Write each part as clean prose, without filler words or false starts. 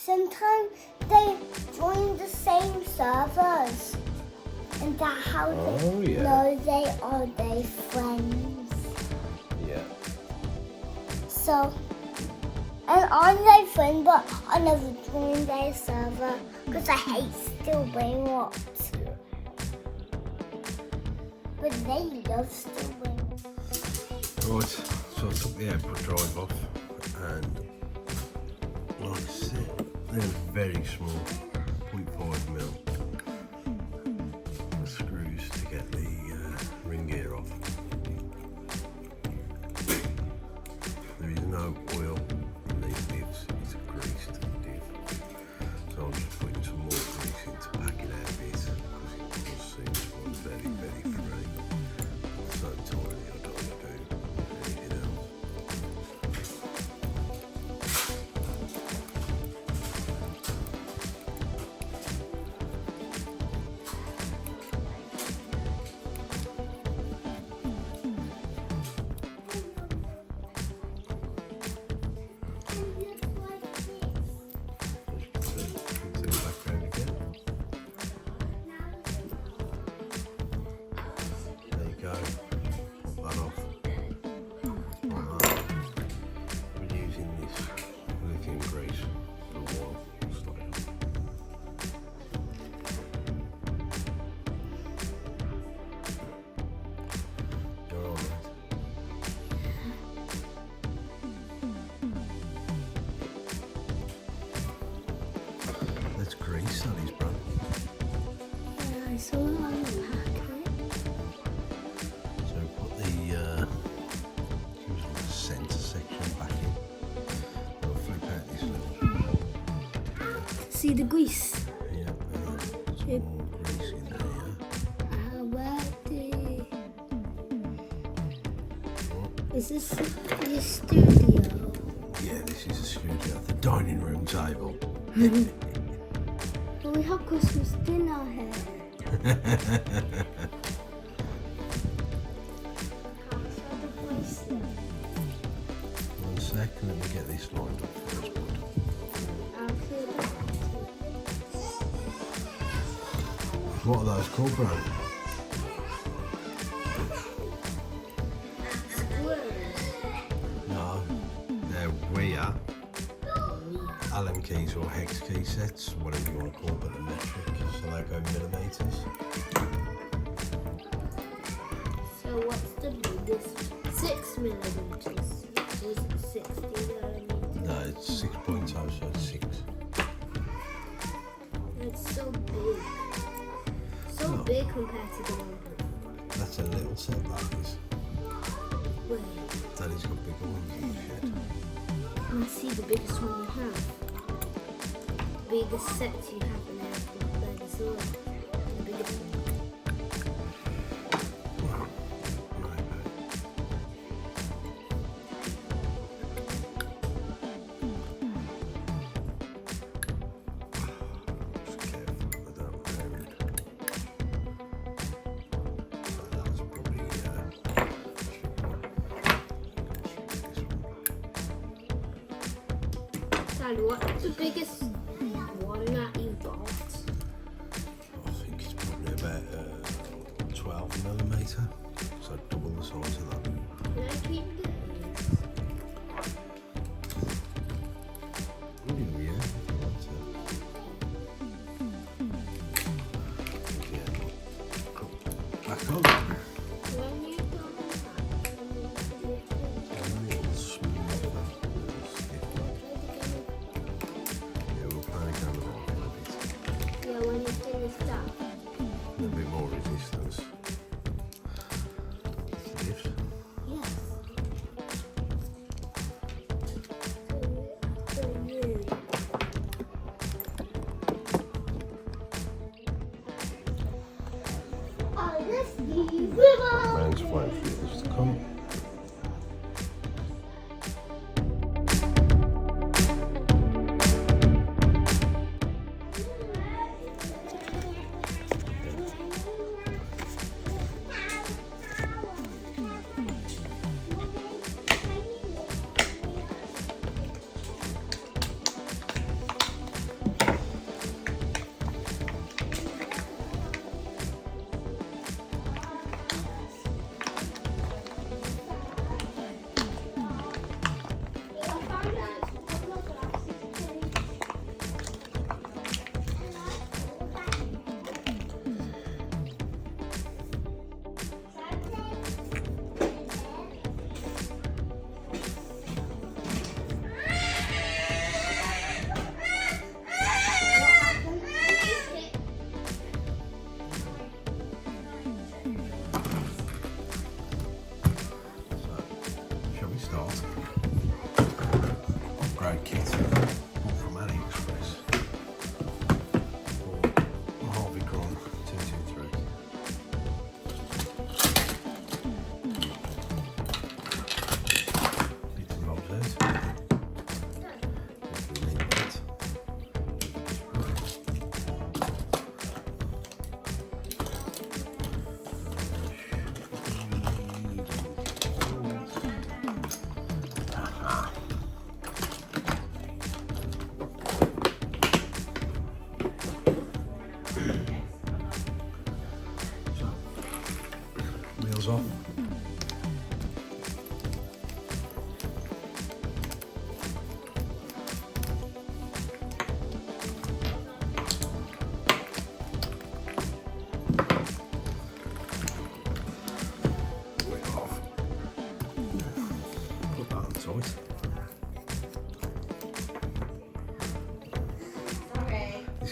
sometimes they join the same servers. And that's how they know they are their friends. Yeah. So, and I'm their friend, but I never join their server because I hate still brainwashed. Yeah. But they love still brainwashed. Right, so I took the output drive off and like I said, they're very small, 0.5mm screws to get the ring gear off. There is no oil in these divs, it's a greased div. So I'm just putting some more grease in to pack it out a bit because it does seem to run very, very free. So tiny, I don't want to do anything else. Let's grease Sally's bro. Yeah, I saw it on the packet. So put the centre section back in. I'll flip out this little. See the grease? Yeah, some more grease in there. Is this the studio? Yeah, this is a studio, the dining room table. But we have Christmas dinner here. One sec, let me get this lined up first, bud. What are those called, bro? No, they're weir. Allen keys or hex key sets, whatever you want to call them, metric, so they go millimetres. So what's the biggest? 6 millimeters. Or is it 60 millimeters? No, it's 6.0, so it's 6. It's so big. So big compared to the one. That's a little set, that is. Wait, Daddy's got bigger ones in the shed. let's see the biggest one you have. Biggest sets you have in airport. That is all. The biggest one. What's the biggest one that you got? I think it's probably about 12mm, so double the size of that. Can I keep this? Yeah, if you want to. Yeah. Back on. When you go when you finish that. A bit more resistance. Yes. Yes. Man's waiting for this to come.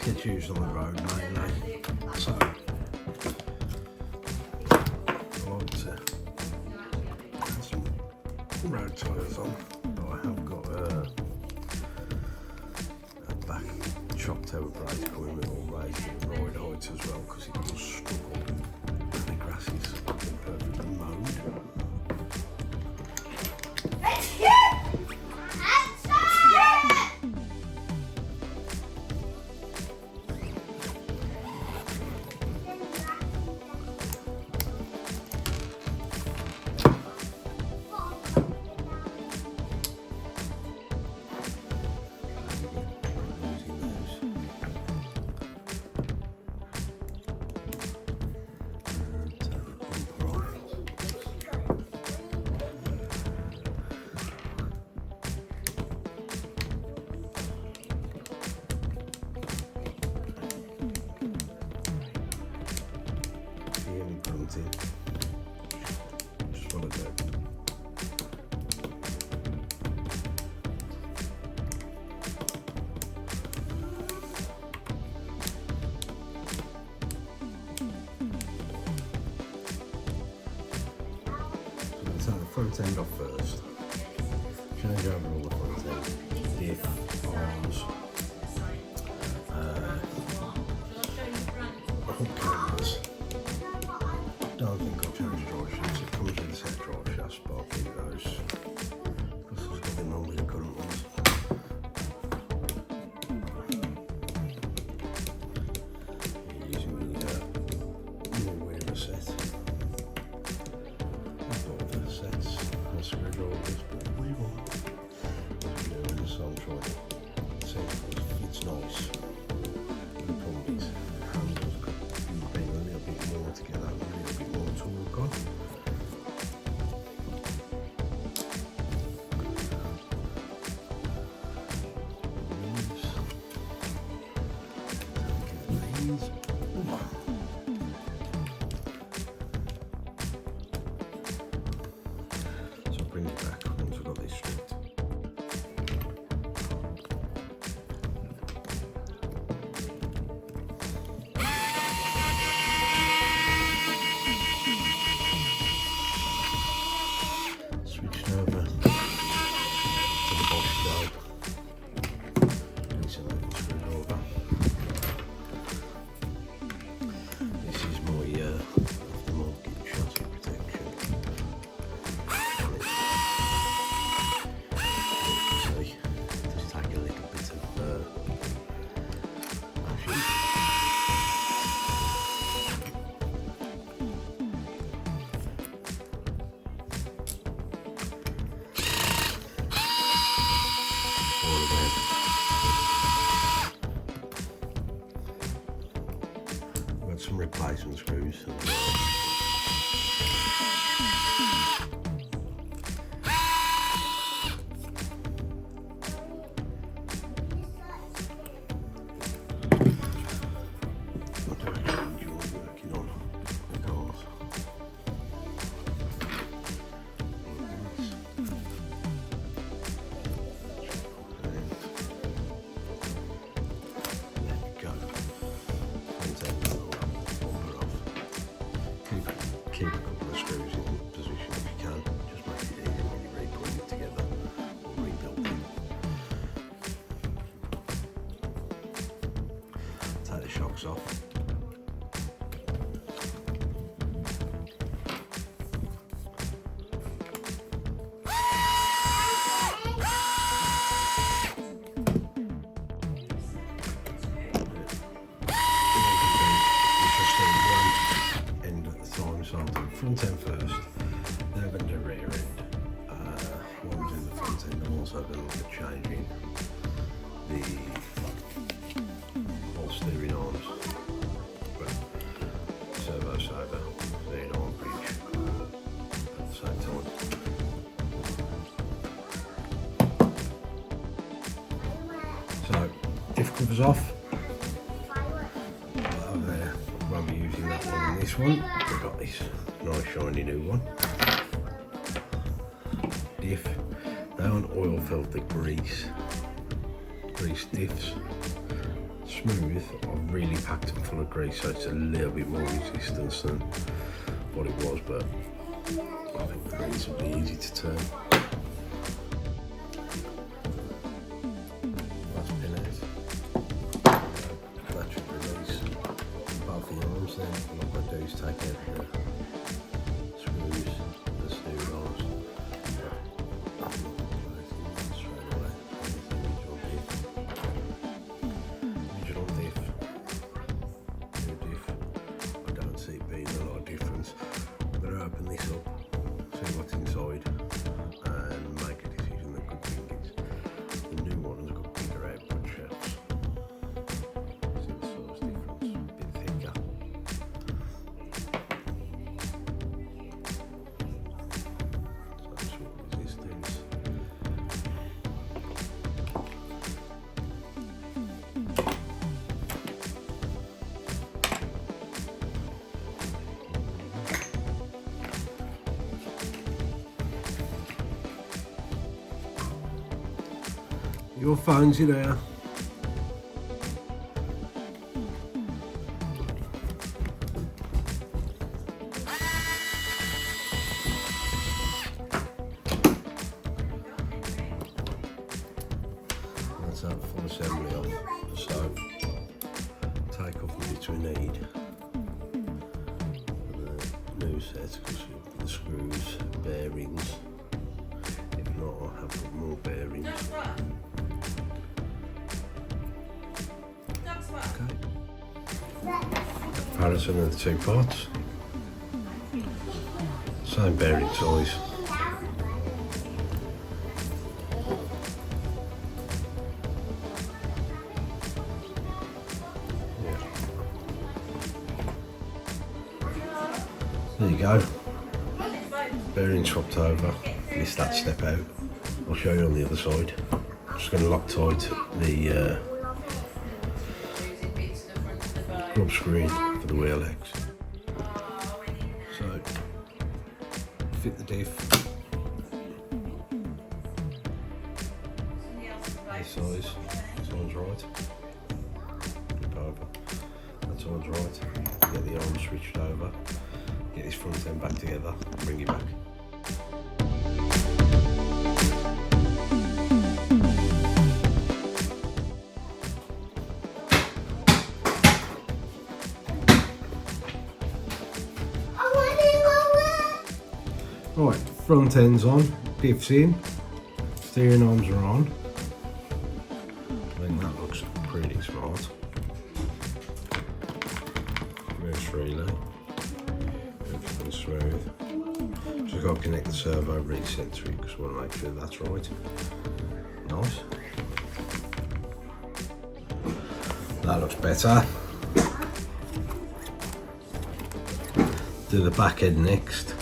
This gets used on the road mainly, so I like to have some road tyres on, but I have got a back chopped out blade coming with all raised at the right height as well, because it does struggle when the grass is perfectly mowed. Just what I do. So the front end off first. Change over all the front end. Diff, arms, hook cameras. Don't think I'll change drive shafts. It comes with a set drive shafts, but I'll keep those because there's nothing wrong with the current ones. Using the new wheeler set. I've got other sets and screwdrivers, but we will. So I'm trying to see if it's nice. The problem is the handles could bring a little bit more to get that a little bit more to work on. So bring it back once we've got this stripped. Switching over to the box valve. Decent little screwdriver. This is my aftermarket chassis protection. See, just take a little bit of mashing. I've got some replacement screws. What direction do you want working on the cars? Keep a couple of screws in position if you can. Just make it easy when you're re-putting it together or rebuilding. Take the shocks off. Front end first, then I'm going to do rear end. While I'm doing the front end, I'm also going to look at changing the whole steering arms, servo saver, steering arm bridge at the same time. So, diff covers off. Over there, won't be using that one and this one. We've got this nice shiny new one. Diff, they aren't oil filled, they're grease diffs. smooth. I've really packed them full of grease, so it's a little bit more resistance than what it was, but I think they're reasonably easy to turn. That's pin out. That should release both the arms then. What I'm going to do is take out the screws, the steering arms. Open this up, see what's inside, and make a decision. The good thing is the new one has got bigger output shelves. See the size difference, a bit thicker. So sort of resistance. Your phone's in there. That's that full assembly off. So take off the bits we need. The new set, because the screws, bearings. If not, I'll have more bearings. Comparison of the two parts. Same bearing size. Yeah. There you go. Bearing swapped over. Missed that step out. I'll show you on the other side. Just going to Loctite the grub screen for the wheel X. So fit the diff. This size. This one's right. Flip over. That one's right. Get the arm switched over. Get this front end back together. Bring it back. Right, front end's on, diff's in, steering arms are on. I think that looks pretty smart. Reverse relay, everything's smooth. Just got to connect the servo reset to it because we want to make sure that's right. Nice. That looks better. Do the back end next.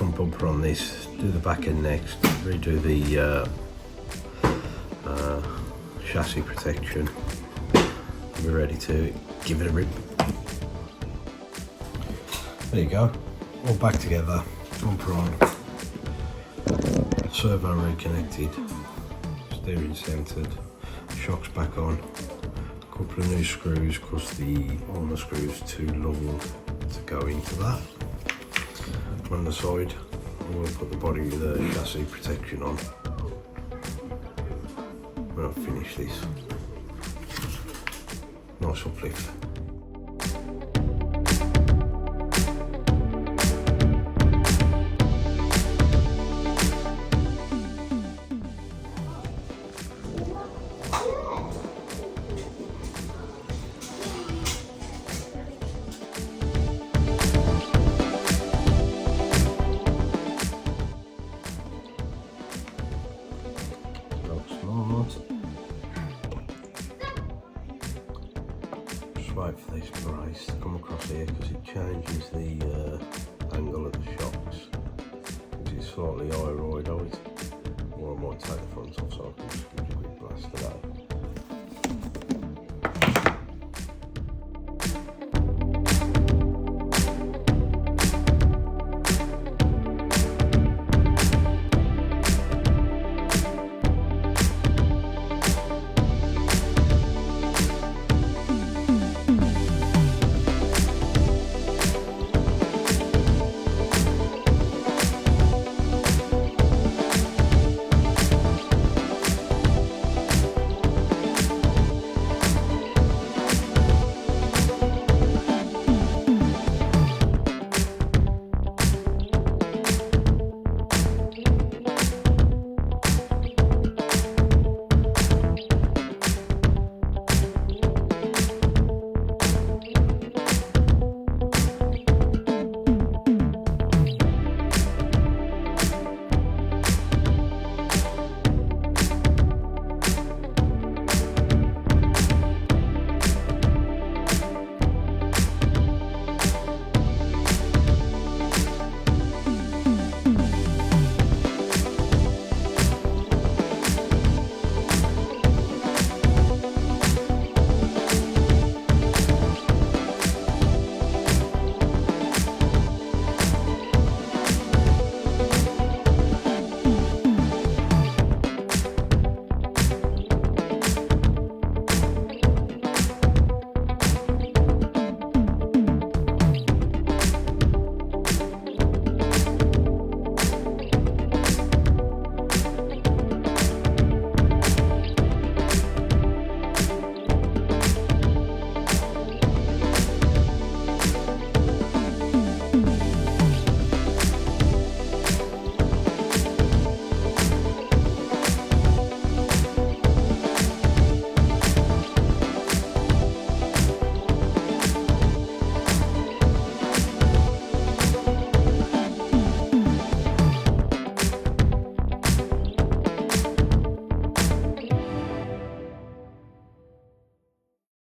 Front bumper on this, do the back end next, redo the chassis protection. We're ready to give it a rip. There you go, all back together, bumper on, servo reconnected, steering centered, shocks back on, a couple of new screws because the Arrma screws too long to go into that. On the side, I'm going to put the body with the chassis protection on when I finish this. Nice uplift. Just wait for this brace to come across here because it changes the angle of the shocks, which is slightly iroid out. Or I might take the front off so I can just give it a quick blast today.